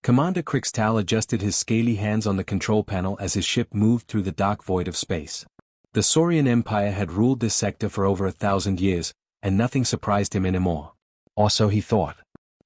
Commander Crixtal adjusted his scaly hands on the control panel as his ship moved through the dark void of space. The Saurian Empire had ruled this sector for over 1,000 years, and nothing surprised him anymore. Or so he thought.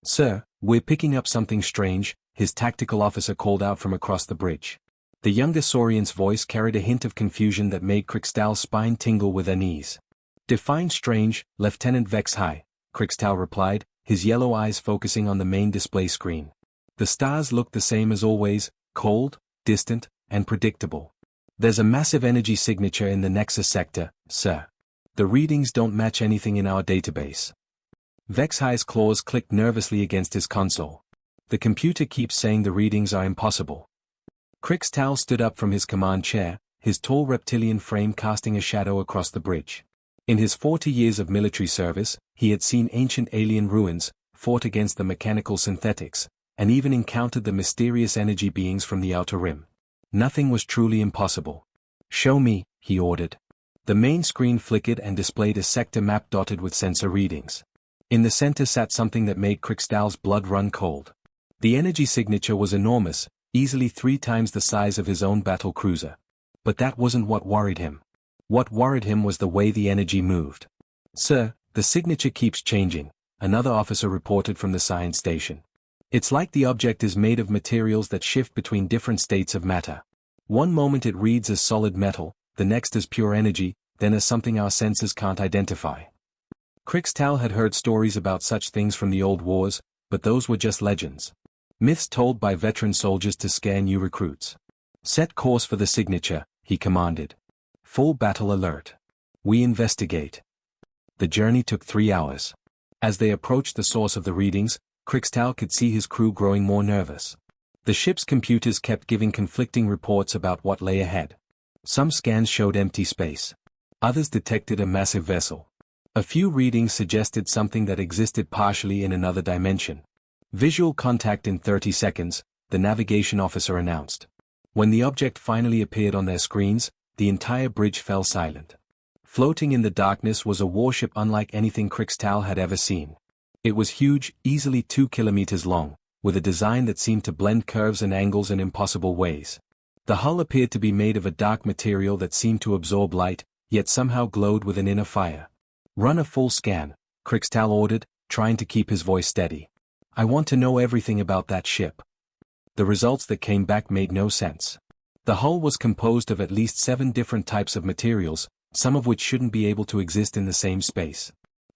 "Sir, we're picking up something strange," his tactical officer called out from across the bridge. The younger Saurian's voice carried a hint of confusion that made Crixtal's spine tingle with unease. "Define strange, Lieutenant Vexhai," Crixtal replied, his yellow eyes focusing on the main display screen. The stars looked the same as always, cold, distant, and predictable. "There's a massive energy signature in the Nexus sector, sir. The readings don't match anything in our database." Vexhai's claws clicked nervously against his console. "The computer keeps saying the readings are impossible." Crixtal stood up from his command chair, his tall reptilian frame casting a shadow across the bridge. In his 40 years of military service, he had seen ancient alien ruins, fought against the mechanical synthetics, and even encountered the mysterious energy beings from the Outer Rim. Nothing was truly impossible. "Show me," he ordered. The main screen flickered and displayed a sector map dotted with sensor readings. In the center sat something that made Crixtal's blood run cold. The energy signature was enormous, easily 3 times the size of his own battle cruiser. But that wasn't what worried him. What worried him was the way the energy moved. "Sir, the signature keeps changing," another officer reported from the science station. "It's like the object is made of materials that shift between different states of matter. One moment it reads as solid metal, the next as pure energy, then as something our senses can't identify." Crixtal had heard stories about such things from the old wars, but those were just legends. Myths told by veteran soldiers to scare new recruits. "Set course for the signature," he commanded. "Full battle alert. We investigate." The journey took 3 hours. As they approached the source of the readings, Crixtal could see his crew growing more nervous. The ship's computers kept giving conflicting reports about what lay ahead. Some scans showed empty space. Others detected a massive vessel. A few readings suggested something that existed partially in another dimension. "Visual contact in 30 seconds, the navigation officer announced. When the object finally appeared on their screens, the entire bridge fell silent. Floating in the darkness was a warship unlike anything Crixtal had ever seen. It was huge, easily 2 kilometers long, with a design that seemed to blend curves and angles in impossible ways. The hull appeared to be made of a dark material that seemed to absorb light, yet somehow glowed with an inner fire. "Run a full scan," Crixtal ordered, trying to keep his voice steady. "I want to know everything about that ship." The results that came back made no sense. The hull was composed of at least 7 different types of materials, some of which shouldn't be able to exist in the same space.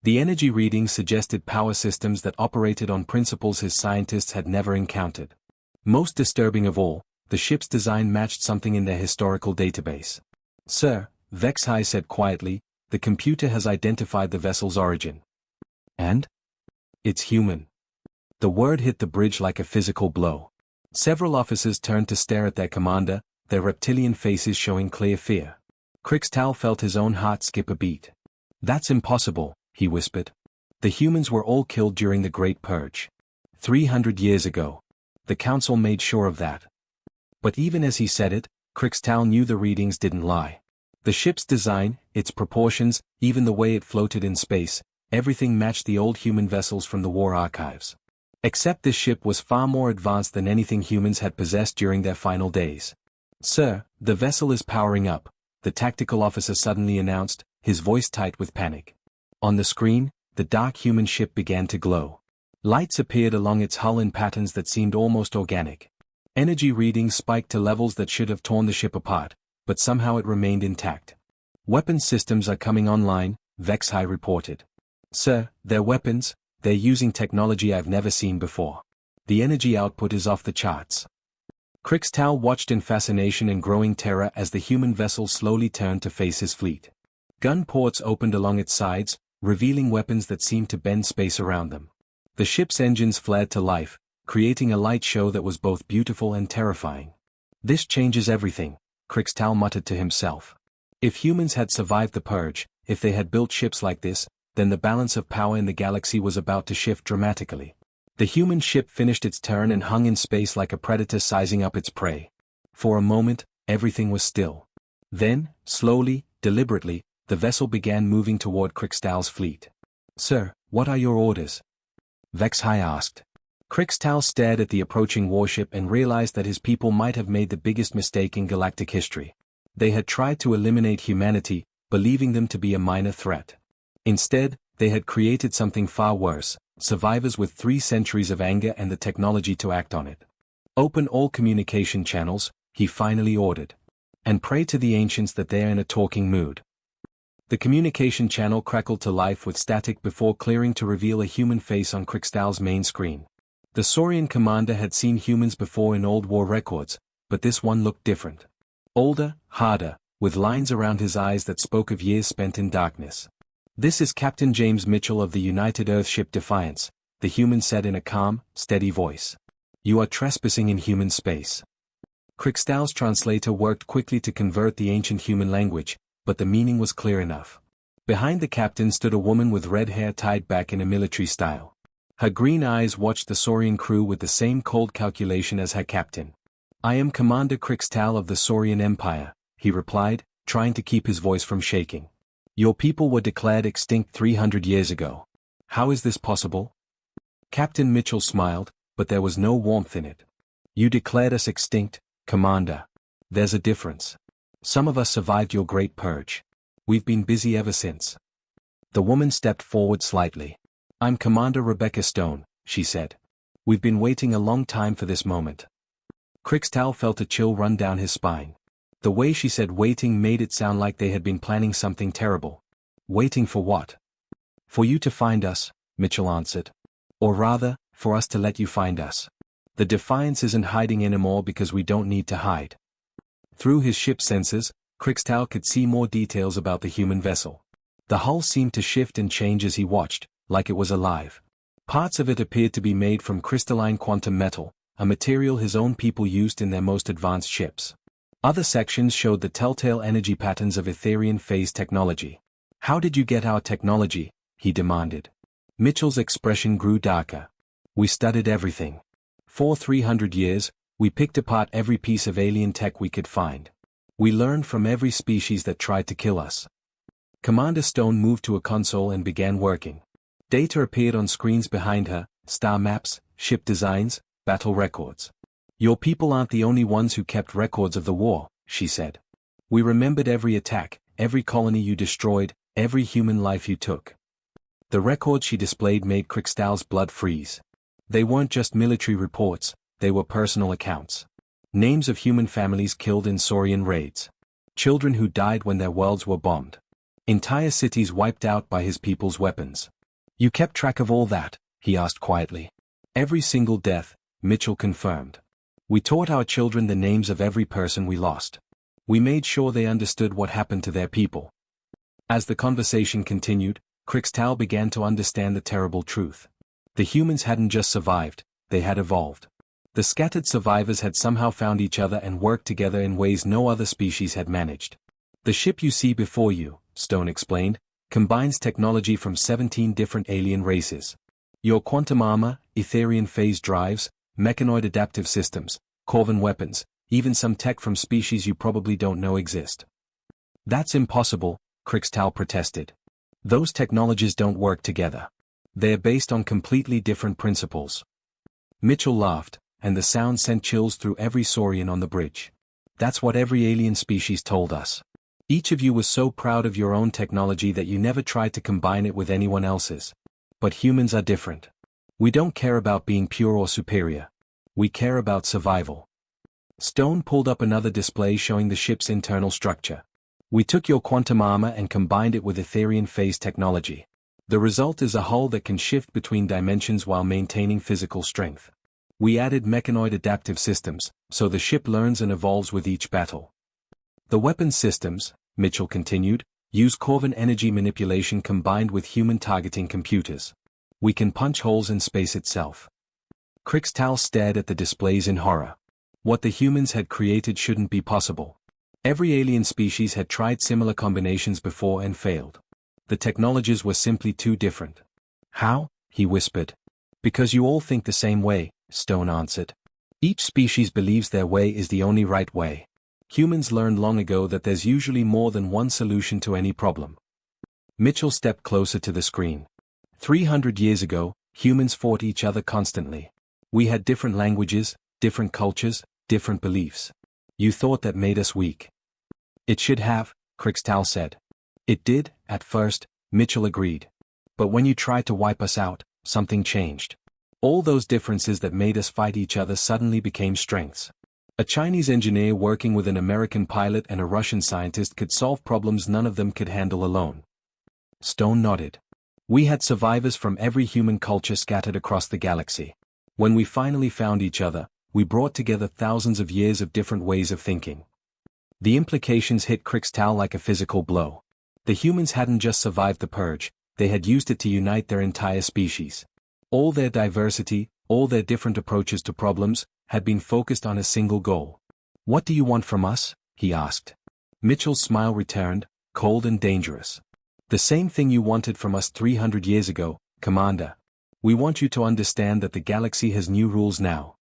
The energy readings suggested power systems that operated on principles his scientists had never encountered. Most disturbing of all, the ship's design matched something in their historical database. "Sir," Vexhai said quietly, "the computer has identified the vessel's origin." "And?" "It's human." The word hit the bridge like a physical blow. Several officers turned to stare at their commander, their reptilian faces showing clear fear. Crixtal felt his own heart skip a beat. "That's impossible," he whispered. "The humans were all killed during the Great Purge. 300 years ago. The Council made sure of that." But even as he said it, Crixtal knew the readings didn't lie. The ship's design, its proportions, even the way it floated in space, everything matched the old human vessels from the war archives. Except this ship was far more advanced than anything humans had possessed during their final days. "Sir, the vessel is powering up," the tactical officer suddenly announced, his voice tight with panic. On the screen, the dark human ship began to glow. Lights appeared along its hull in patterns that seemed almost organic. Energy readings spiked to levels that should have torn the ship apart, but somehow it remained intact. "Weapons systems are coming online," Vexhai reported. "Sir, their weapons, they're using technology I've never seen before. The energy output is off the charts." Crixtal watched in fascination and growing terror as the human vessel slowly turned to face his fleet. Gun ports opened along its sides, revealing weapons that seemed to bend space around them. The ship's engines flared to life, creating a light show that was both beautiful and terrifying. "This changes everything," Crixtal muttered to himself. If humans had survived the purge, if they had built ships like this, then the balance of power in the galaxy was about to shift dramatically. The human ship finished its turn and hung in space like a predator sizing up its prey. For a moment, everything was still. Then, slowly, deliberately, the vessel began moving toward Crixtal's fleet. "Sir, what are your orders?" Vexhai asked. Crixtal stared at the approaching warship and realized that his people might have made the biggest mistake in galactic history. They had tried to eliminate humanity, believing them to be a minor threat. Instead, they had created something far worse, survivors with 3 centuries of anger and the technology to act on it. Open all communication channels, he finally ordered. And pray to the ancients that they are in a talking mood. The communication channel crackled to life with static before clearing to reveal a human face on Crixtal's main screen. The Saurian commander had seen humans before in old war records, but this one looked different. Older, harder, with lines around his eyes that spoke of years spent in darkness. "This is Captain James Mitchell of the United Earthship Defiance," the human said in a calm, steady voice. "You are trespassing in human space." Crixtal's translator worked quickly to convert the ancient human language, but the meaning was clear enough. Behind the captain stood a woman with red hair tied back in a military style. Her green eyes watched the Saurian crew with the same cold calculation as her captain. "I am Commander Crixtal of the Saurian Empire," he replied, trying to keep his voice from shaking. "Your people were declared extinct 300 years ago. How is this possible?" Captain Mitchell smiled, but there was no warmth in it. "You declared us extinct, Commander. There's a difference. Some of us survived your great purge. We've been busy ever since." The woman stepped forward slightly. "I'm Commander Rebecca Stone," she said. "We've been waiting a long time for this moment." Crixtal felt a chill run down his spine. The way she said waiting made it sound like they had been planning something terrible. "Waiting for what?" "For you to find us," Mitchell answered. "Or rather, for us to let you find us. The Defiance isn't hiding anymore because we don't need to hide." Through his ship's sensors, Crixtal could see more details about the human vessel. The hull seemed to shift and change as he watched, like it was alive. Parts of it appeared to be made from crystalline quantum metal, a material his own people used in their most advanced ships. Other sections showed the telltale energy patterns of Etherian phase technology. "How did you get our technology?" he demanded. Mitchell's expression grew darker. "We studied everything. For 300 years, we picked apart every piece of alien tech we could find. We learned from every species that tried to kill us." Commander Stone moved to a console and began working. Data appeared on screens behind her, star maps, ship designs, battle records. "Your people aren't the only ones who kept records of the war," she said. "We remembered every attack, every colony you destroyed, every human life you took." The records she displayed made Crixtal's blood freeze. They weren't just military reports, they were personal accounts. Names of human families killed in Saurian raids. Children who died when their worlds were bombed. Entire cities wiped out by his people's weapons. "You kept track of all that?" he asked quietly. "Every single death," Mitchell confirmed. "We taught our children the names of every person we lost. We made sure they understood what happened to their people." As the conversation continued, Crixtal began to understand the terrible truth. The humans hadn't just survived, they had evolved. The scattered survivors had somehow found each other and worked together in ways no other species had managed. "The ship you see before you," Stone explained, "combines technology from 17 different alien races. Your quantum armor, Etherian phase drives, mechanoid adaptive systems, Corvan weapons, even some tech from species you probably don't know exist." "That's impossible," Crixtal protested. "Those technologies don't work together. They're based on completely different principles." Mitchell laughed, and the sound sent chills through every Saurian on the bridge. "That's what every alien species told us. Each of you was so proud of your own technology that you never tried to combine it with anyone else's. But humans are different. We don't care about being pure or superior. We care about survival." Stone pulled up another display showing the ship's internal structure. "We took your quantum armor and combined it with Etherian phase technology. The result is a hull that can shift between dimensions while maintaining physical strength. We added mechanoid adaptive systems, so the ship learns and evolves with each battle. The weapons systems," Mitchell continued, "use Corvan energy manipulation combined with human targeting computers. We can punch holes in space itself." Crixtal stared at the displays in horror. What the humans had created shouldn't be possible. Every alien species had tried similar combinations before and failed. The technologies were simply too different. "How?" he whispered. "Because you all think the same way," Stone answered. "Each species believes their way is the only right way. Humans learned long ago that there's usually more than one solution to any problem." Mitchell stepped closer to the screen. 300 years ago, humans fought each other constantly. We had different languages, different cultures, different beliefs. You thought that made us weak. It should have, Krixtal said. It did, at first, Mitchell agreed. But when you tried to wipe us out, something changed. All those differences that made us fight each other suddenly became strengths. A Chinese engineer working with an American pilot and a Russian scientist could solve problems none of them could handle alone. Stone nodded. We had survivors from every human culture scattered across the galaxy. When we finally found each other, we brought together thousands of years of different ways of thinking. The implications hit Krixtal like a physical blow. The humans hadn't just survived the purge, they had used it to unite their entire species. All their diversity, all their different approaches to problems, had been focused on a single goal. What do you want from us? He asked. Mitchell's smile returned, cold and dangerous. The same thing you wanted from us 300 years ago, Commander. We want you to understand that the galaxy has new rules now.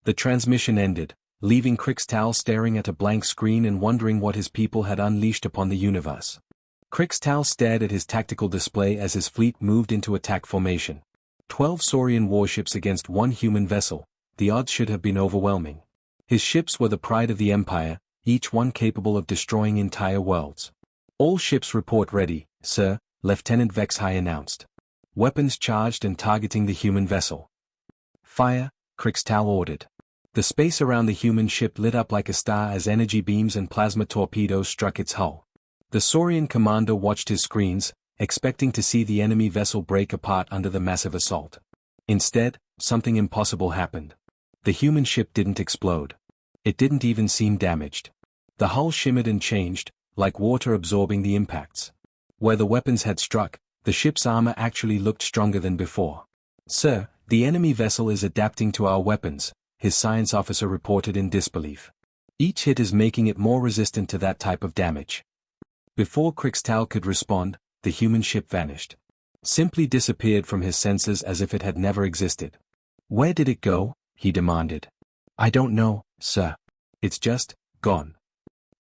The transmission ended, leaving Krixtal staring at a blank screen and wondering what his people had unleashed upon the universe. Krixtal stared at his tactical display as his fleet moved into attack formation. 12 Saurian warships against one human vessel, the odds should have been overwhelming. His ships were the pride of the Empire, each one capable of destroying entire worlds. All ships report ready, sir, Lieutenant Vexhai announced. Weapons charged and targeting the human vessel. Fire, Krixtal ordered. The space around the human ship lit up like a star as energy beams and plasma torpedoes struck its hull. The Saurian commander watched his screens, expecting to see the enemy vessel break apart under the massive assault. Instead, something impossible happened. The human ship didn't explode. It didn't even seem damaged. The hull shimmered and changed, like water absorbing the impacts. Where the weapons had struck, the ship's armor actually looked stronger than before. Sir, the enemy vessel is adapting to our weapons, his science officer reported in disbelief. Each hit is making it more resistant to that type of damage. Before Krixtal could respond, the human ship vanished. Simply disappeared from his senses as if it had never existed. Where did it go? He demanded. I don't know, sir. It's just, gone.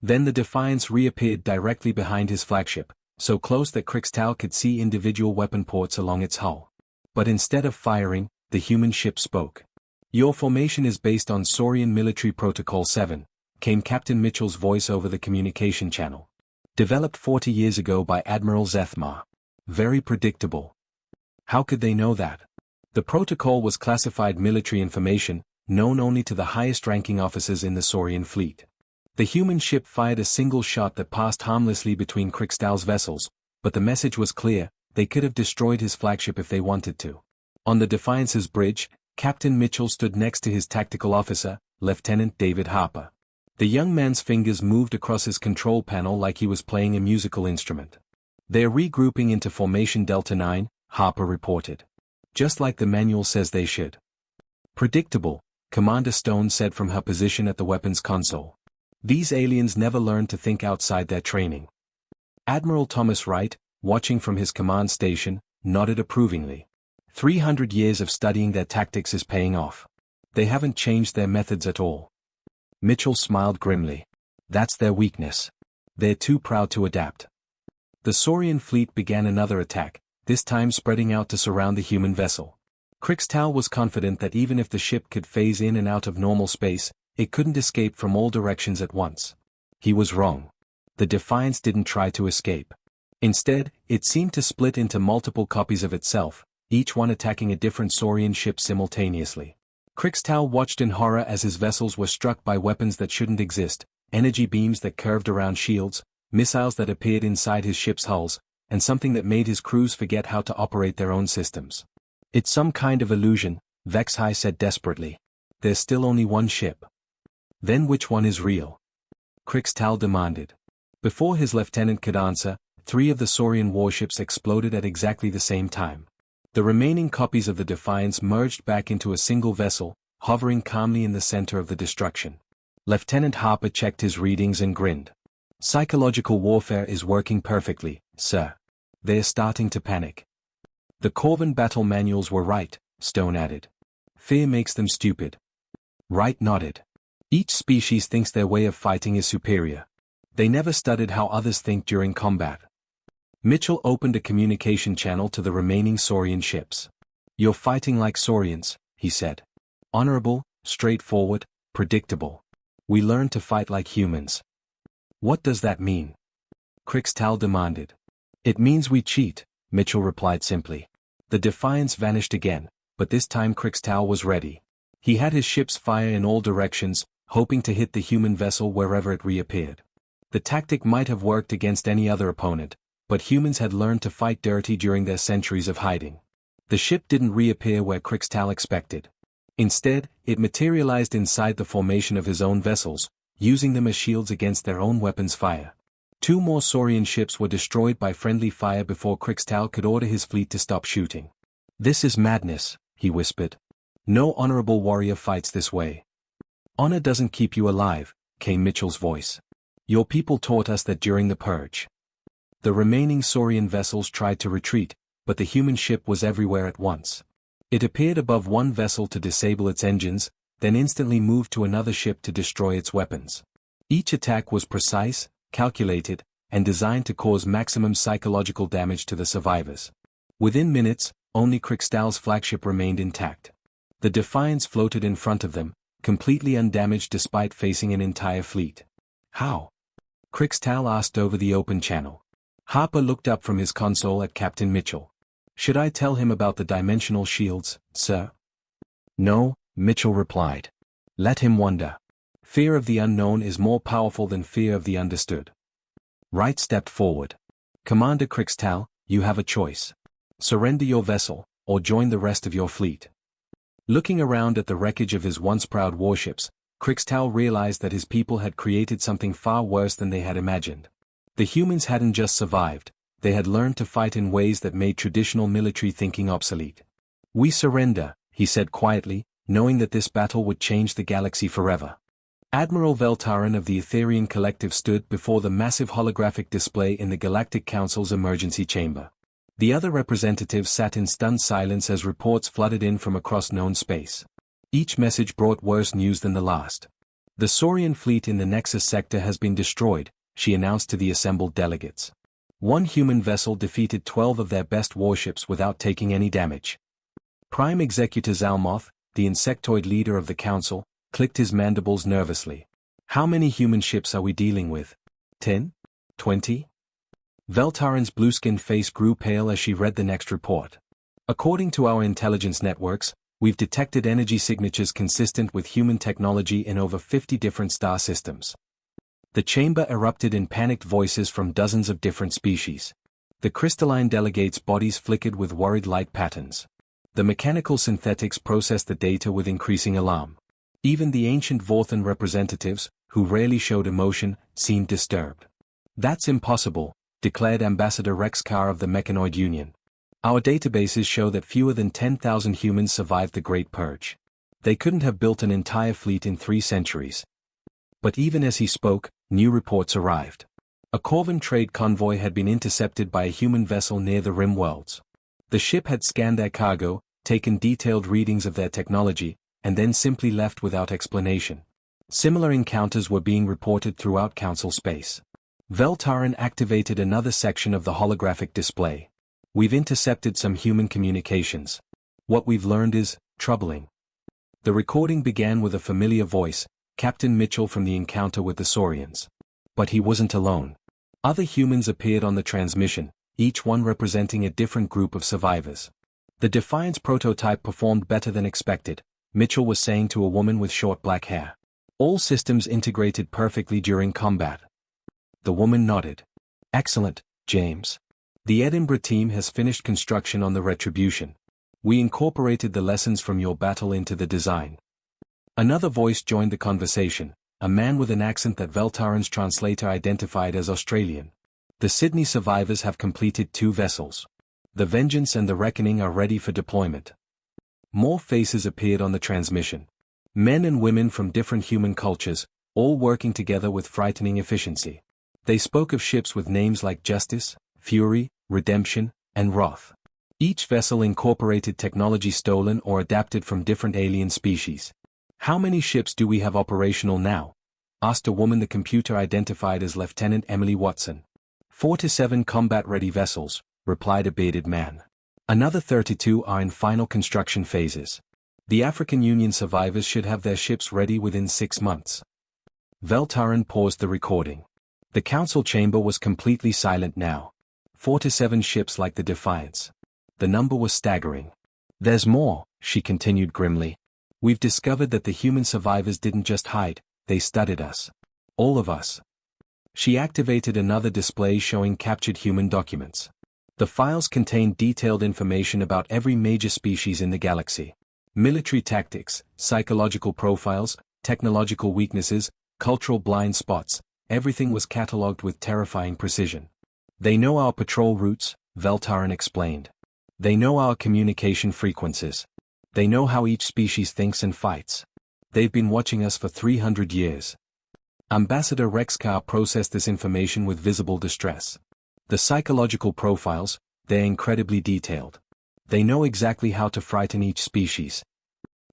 Then the Defiance reappeared directly behind his flagship, so close that Krixtal could see individual weapon ports along its hull. But instead of firing, the human ship spoke. Your formation is based on Saurian Military Protocol 7, came Captain Mitchell's voice over the communication channel. Developed 40 years ago by Admiral Zethmar. Very predictable. How could they know that? The protocol was classified military information, known only to the highest-ranking officers in the Saurian fleet. The human ship fired a single shot that passed harmlessly between Krixtal's vessels, but the message was clear, they could have destroyed his flagship if they wanted to. On the Defiance's bridge, Captain Mitchell stood next to his tactical officer, Lieutenant David Harper. The young man's fingers moved across his control panel like he was playing a musical instrument. They're regrouping into Formation Delta 9, Harper reported. Just like the manual says they should. Predictable, Commander Stone said from her position at the weapons console. These aliens never learned to think outside their training. Admiral Thomas Wright, watching from his command station, nodded approvingly. 300 years of studying their tactics is paying off. They haven't changed their methods at all. Mitchell smiled grimly. That's their weakness. They're too proud to adapt. The Saurian fleet began another attack, this time spreading out to surround the human vessel. Krixtal was confident that even if the ship could phase in and out of normal space, it couldn't escape from all directions at once. He was wrong. The Defiance didn't try to escape. Instead, it seemed to split into multiple copies of itself, each one attacking a different Saurian ship simultaneously. Krixtal watched in horror as his vessels were struck by weapons that shouldn't exist, energy beams that curved around shields, missiles that appeared inside his ship's hulls, and something that made his crews forget how to operate their own systems. It's some kind of illusion, Vexhai said desperately. There's still only one ship. Then which one is real? Krixtal demanded. Before his lieutenant could answer, 3 of the Saurian warships exploded at exactly the same time. The remaining copies of the Defiance merged back into a single vessel, hovering calmly in the center of the destruction. Lieutenant Harper checked his readings and grinned. Psychological warfare is working perfectly, sir. They're starting to panic. The Corvin battle manuals were right, Stone added. Fear makes them stupid. Wright nodded. Each species thinks their way of fighting is superior. They never studied how others think during combat. Mitchell opened a communication channel to the remaining Saurian ships. You're fighting like Saurians, he said. Honorable, straightforward, predictable. We learn to fight like humans. What does that mean? Crixtal demanded. It means we cheat, Mitchell replied simply. The defiance vanished again, but this time Crixtal was ready. He had his ships fire in all directions, hoping to hit the human vessel wherever it reappeared. The tactic might have worked against any other opponent, but humans had learned to fight dirty during their centuries of hiding. The ship didn't reappear where Crixtal expected. Instead, it materialized inside the formation of his own vessels, using them as shields against their own weapons' fire. 2 more Saurian ships were destroyed by friendly fire before Crixtal could order his fleet to stop shooting. This is madness, he whispered. No honorable warrior fights this way. Honor doesn't keep you alive, came Mitchell's voice. Your people taught us that during the purge. The remaining Saurian vessels tried to retreat, but the human ship was everywhere at once. It appeared above one vessel to disable its engines, then instantly moved to another ship to destroy its weapons. Each attack was precise, calculated, and designed to cause maximum psychological damage to the survivors. Within minutes, only Crixtal's flagship remained intact. The Defiance floated in front of them, completely undamaged despite facing an entire fleet. How? Crixtal asked over the open channel. Harper looked up from his console at Captain Mitchell. Should I tell him about the dimensional shields, sir? No, Mitchell replied. Let him wonder. Fear of the unknown is more powerful than fear of the understood. Wright stepped forward. Commander Crixtal, you have a choice. Surrender your vessel, or join the rest of your fleet. Looking around at the wreckage of his once proud warships, Crixtal realized that his people had created something far worse than they had imagined. The humans hadn't just survived, they had learned to fight in ways that made traditional military thinking obsolete. We surrender, he said quietly, knowing that this battle would change the galaxy forever. Admiral Veltaran of the Etherian Collective stood before the massive holographic display in the Galactic Council's emergency chamber. The other representatives sat in stunned silence as reports flooded in from across known space. Each message brought worse news than the last. The Saurian fleet in the Nexus sector has been destroyed, she announced to the assembled delegates. One human vessel defeated 12 of their best warships without taking any damage. Prime Executor Zalmoth, the insectoid leader of the council, clicked his mandibles nervously. How many human ships are we dealing with? 10? 20? Veltaran's blue-skinned face grew pale as she read the next report. According to our intelligence networks, we've detected energy signatures consistent with human technology in over 50 different star systems. The chamber erupted in panicked voices from dozens of different species. The crystalline delegates' bodies flickered with worried light patterns. The mechanical synthetics processed the data with increasing alarm. Even the ancient Vorthan representatives, who rarely showed emotion, seemed disturbed. That's impossible, declared Ambassador Rex Carr of the Mechanoid Union. Our databases show that fewer than 10,000 humans survived the Great Purge. They couldn't have built an entire fleet in 3 centuries. But even as he spoke, new reports arrived. A Corvan trade convoy had been intercepted by a human vessel near the Rim Worlds. The ship had scanned their cargo, taken detailed readings of their technology, and then simply left without explanation. Similar encounters were being reported throughout Council space. Veltaran activated another section of the holographic display. We've intercepted some human communications. What we've learned is troubling. The recording began with a familiar voice, Captain Mitchell from the encounter with the Saurians. But he wasn't alone. Other humans appeared on the transmission, each one representing a different group of survivors. The Defiance prototype performed better than expected, Mitchell was saying to a woman with short black hair. All systems integrated perfectly during combat. The woman nodded. Excellent, James. The Edinburgh team has finished construction on the Retribution. We incorporated the lessons from your battle into the design. Another voice joined the conversation, a man with an accent that Veltaran's translator identified as Australian. The Sydney survivors have completed 2 vessels. The Vengeance and the Reckoning are ready for deployment. More faces appeared on the transmission. Men and women from different human cultures, all working together with frightening efficiency. They spoke of ships with names like Justice, Fury, Redemption, and Wrath. Each vessel incorporated technology stolen or adapted from different alien species. How many ships do we have operational now? Asked a woman the computer identified as Lieutenant Emily Watson. 4 to 7 combat-ready vessels, replied a bearded man. Another 32 are in final construction phases. The African Union survivors should have their ships ready within 6 months. Veltaran paused the recording. The council chamber was completely silent now. 4 to 7 ships like the Defiance. The number was staggering. There's more, she continued grimly. We've discovered that the human survivors didn't just hide, they studied us. All of us. She activated another display showing captured human documents. The files contained detailed information about every major species in the galaxy. Military tactics, psychological profiles, technological weaknesses, cultural blind spots, everything was catalogued with terrifying precision. They know our patrol routes, Veltaran explained. They know our communication frequencies. They know how each species thinks and fights. They've been watching us for 300 years. Ambassador Rexkar processed this information with visible distress. The psychological profiles, they're incredibly detailed. They know exactly how to frighten each species.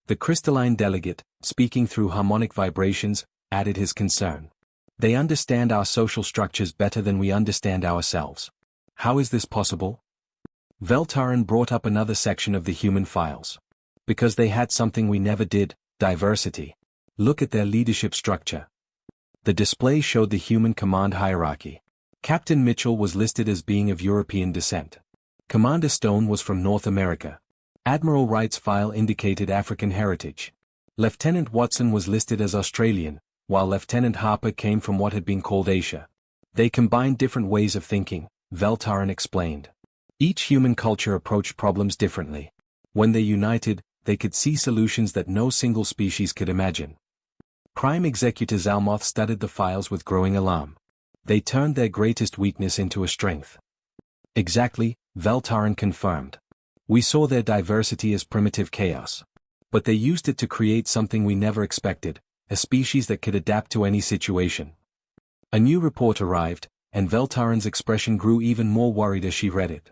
The crystalline delegate, speaking through harmonic vibrations, added his concern. They understand our social structures better than we understand ourselves. How is this possible? Veltaran brought up another section of the human files. Because they had something we never did, diversity. Look at their leadership structure. The display showed the human command hierarchy. Captain Mitchell was listed as being of European descent. Commander Stone was from North America. Admiral Wright's file indicated African heritage. Lieutenant Watson was listed as Australian, while Lieutenant Harper came from what had been called Asia. They combined different ways of thinking, Veltaran explained. Each human culture approached problems differently. When they united, they could see solutions that no single species could imagine. Prime Executor Zalmoth studied the files with growing alarm. They turned their greatest weakness into a strength. Exactly, Veltaran confirmed. We saw their diversity as primitive chaos. But they used it to create something we never expected, a species that could adapt to any situation. A new report arrived, and Veltaran's expression grew even more worried as she read it.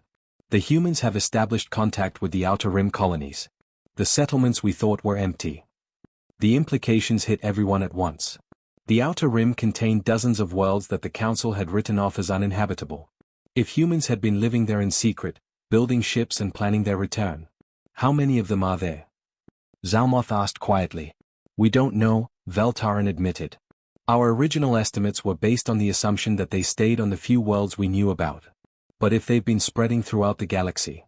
The humans have established contact with the Outer Rim colonies. The settlements we thought were empty. The implications hit everyone at once. The Outer Rim contained dozens of worlds that the Council had written off as uninhabitable. If humans had been living there in secret, building ships and planning their return, how many of them are there? Zalmoth asked quietly. We don't know, Veltaran admitted. Our original estimates were based on the assumption that they stayed on the few worlds we knew about. But if they've been spreading throughout the galaxy.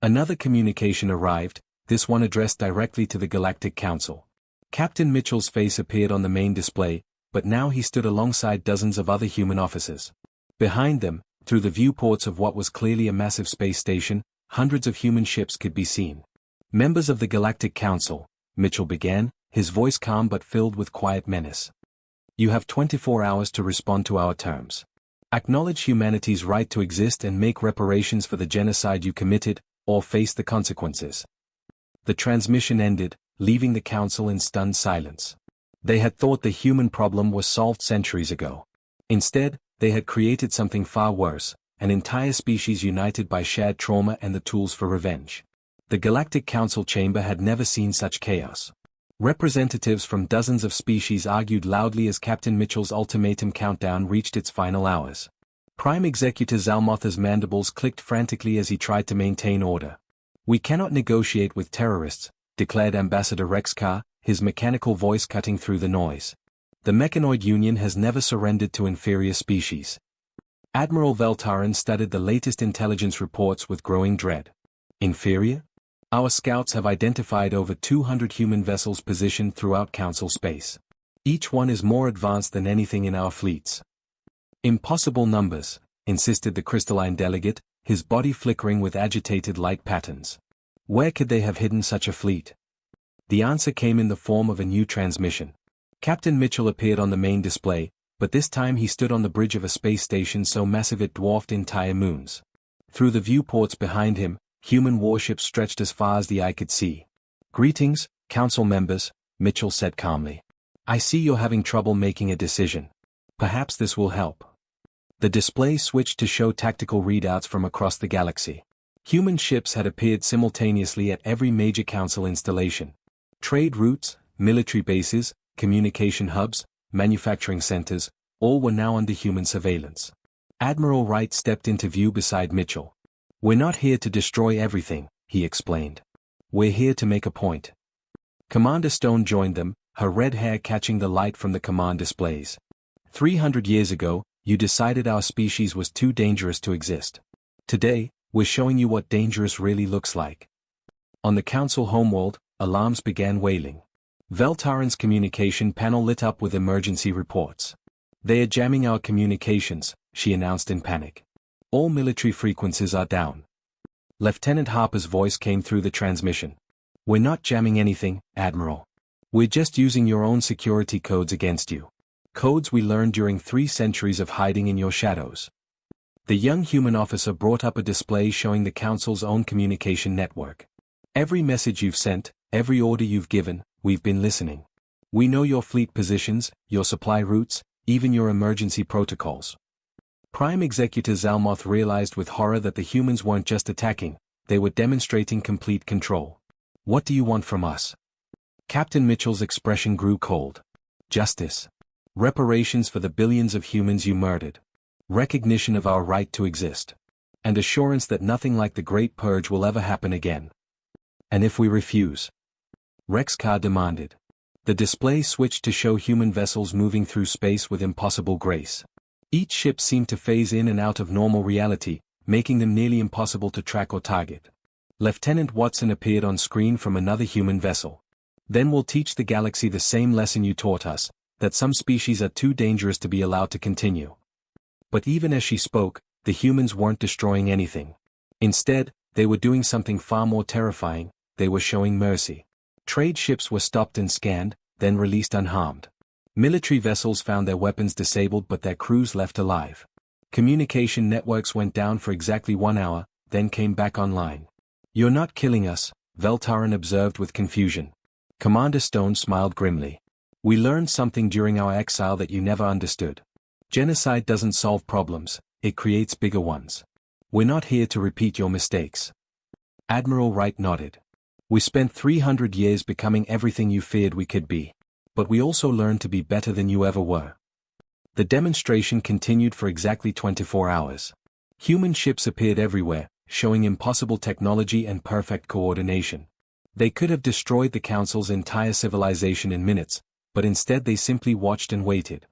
Another communication arrived, this one addressed directly to the Galactic Council. Captain Mitchell's face appeared on the main display, but now he stood alongside dozens of other human officers. Behind them, through the viewports of what was clearly a massive space station, hundreds of human ships could be seen. Members of the Galactic Council, Mitchell began, his voice calm but filled with quiet menace. You have 24 hours to respond to our terms. Acknowledge humanity's right to exist and make reparations for the genocide you committed, or face the consequences. The transmission ended, leaving the Council in stunned silence. They had thought the human problem was solved centuries ago. Instead, they had created something far worse, an entire species united by shared trauma and the tools for revenge. The Galactic Council chamber had never seen such chaos. Representatives from dozens of species argued loudly as Captain Mitchell's ultimatum countdown reached its final hours. Prime Executor Zalmoth's mandibles clicked frantically as he tried to maintain order. We cannot negotiate with terrorists, declared Ambassador Rexkar, his mechanical voice cutting through the noise. The Mechanoid Union has never surrendered to inferior species. Admiral Veltaran studied the latest intelligence reports with growing dread. Inferior? Our scouts have identified over 200 human vessels positioned throughout Council space. Each one is more advanced than anything in our fleets. Impossible numbers, insisted the crystalline delegate, his body flickering with agitated light patterns. Where could they have hidden such a fleet? The answer came in the form of a new transmission. Captain Mitchell appeared on the main display, but this time he stood on the bridge of a space station so massive it dwarfed entire moons. Through the viewports behind him, human warships stretched as far as the eye could see. Greetings, Council members, Mitchell said calmly. I see you're having trouble making a decision. Perhaps this will help. The display switched to show tactical readouts from across the galaxy. Human ships had appeared simultaneously at every major Council installation. Trade routes, military bases, communication hubs, manufacturing centers, all were now under human surveillance. Admiral Wright stepped into view beside Mitchell. We're not here to destroy everything, he explained. We're here to make a point. Commander Stone joined them, her red hair catching the light from the command displays. 300 years ago, you decided our species was too dangerous to exist. Today, we're showing you what dangerous really looks like. On the Council homeworld, alarms began wailing. Veltaran's communication panel lit up with emergency reports. They are jamming our communications, she announced in panic. All military frequencies are down. Lieutenant Harper's voice came through the transmission. We're not jamming anything, Admiral. We're just using your own security codes against you. Codes we learned during 3 centuries of hiding in your shadows. The young human officer brought up a display showing the Council's own communication network. Every message you've sent, every order you've given, we've been listening. We know your fleet positions, your supply routes, even your emergency protocols. Prime Executor Zalmoth realized with horror that the humans weren't just attacking, they were demonstrating complete control. What do you want from us? Captain Mitchell's expression grew cold. Justice. Reparations for the billions of humans you murdered. Recognition of our right to exist. And assurance that nothing like the Great Purge will ever happen again. And if we refuse? Rexcar demanded. The display switched to show human vessels moving through space with impossible grace. Each ship seemed to phase in and out of normal reality, making them nearly impossible to track or target. Lieutenant Watson appeared on screen from another human vessel. Then we'll teach the galaxy the same lesson you taught us, that some species are too dangerous to be allowed to continue. But even as she spoke, the humans weren't destroying anything. Instead, they were doing something far more terrifying, they were showing mercy. Trade ships were stopped and scanned, then released unharmed. Military vessels found their weapons disabled but their crews left alive. Communication networks went down for exactly 1 hour, then came back online. You're not killing us, Veltaran observed with confusion. Commander Stone smiled grimly. We learned something during our exile that you never understood. Genocide doesn't solve problems, it creates bigger ones. We're not here to repeat your mistakes. Admiral Wright nodded. We spent 300 years becoming everything you feared we could be. But we also learned to be better than you ever were. The demonstration continued for exactly 24 hours. Human ships appeared everywhere, showing impossible technology and perfect coordination. They could have destroyed the Council's entire civilization in minutes, but instead they simply watched and waited.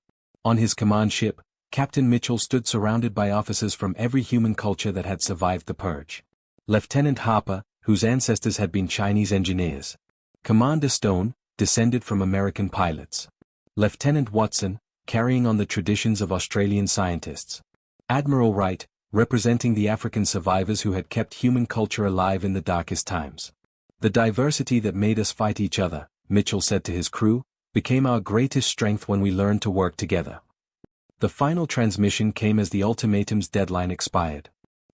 On his command ship, Captain Mitchell stood surrounded by officers from every human culture that had survived the purge. Lieutenant Harper, whose ancestors had been Chinese engineers. Commander Stone, descended from American pilots. Lieutenant Watson, carrying on the traditions of Australian scientists. Admiral Wright, representing the African survivors who had kept human culture alive in the darkest times. The diversity that made us fight each other, Mitchell said to his crew, became our greatest strength when we learned to work together. The final transmission came as the ultimatum's deadline expired.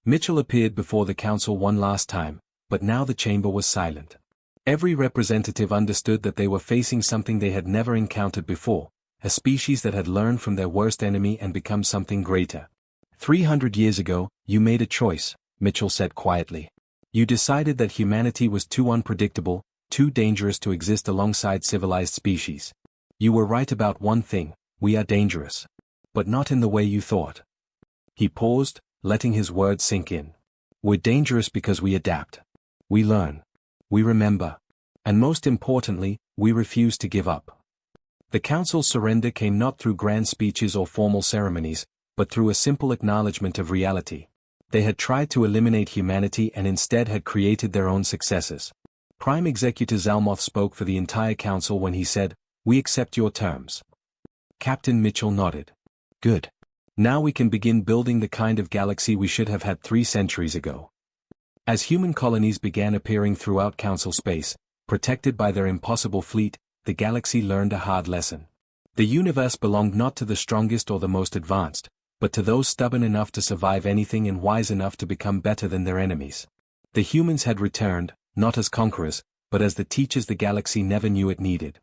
Mitchell appeared before the Council one last time, but now the chamber was silent. Every representative understood that they were facing something they had never encountered before, a species that had learned from their worst enemy and become something greater. 300 years ago, you made a choice, Mitchell said quietly. You decided that humanity was too unpredictable, too dangerous to exist alongside civilized species. You were right about one thing, we are dangerous. But not in the way you thought. He paused, letting his words sink in. We're dangerous because we adapt. We learn. We remember. And most importantly, we refuse to give up. The Council's surrender came not through grand speeches or formal ceremonies, but through a simple acknowledgement of reality. They had tried to eliminate humanity and instead had created their own successors. Prime Executor Zalmoth spoke for the entire Council when he said, "We accept your terms." Captain Mitchell nodded. Good. Now we can begin building the kind of galaxy we should have had 3 centuries ago. As human colonies began appearing throughout Council space, protected by their impossible fleet, the galaxy learned a hard lesson. The universe belonged not to the strongest or the most advanced, but to those stubborn enough to survive anything and wise enough to become better than their enemies. The humans had returned, not as conquerors, but as the teachers the galaxy never knew it needed.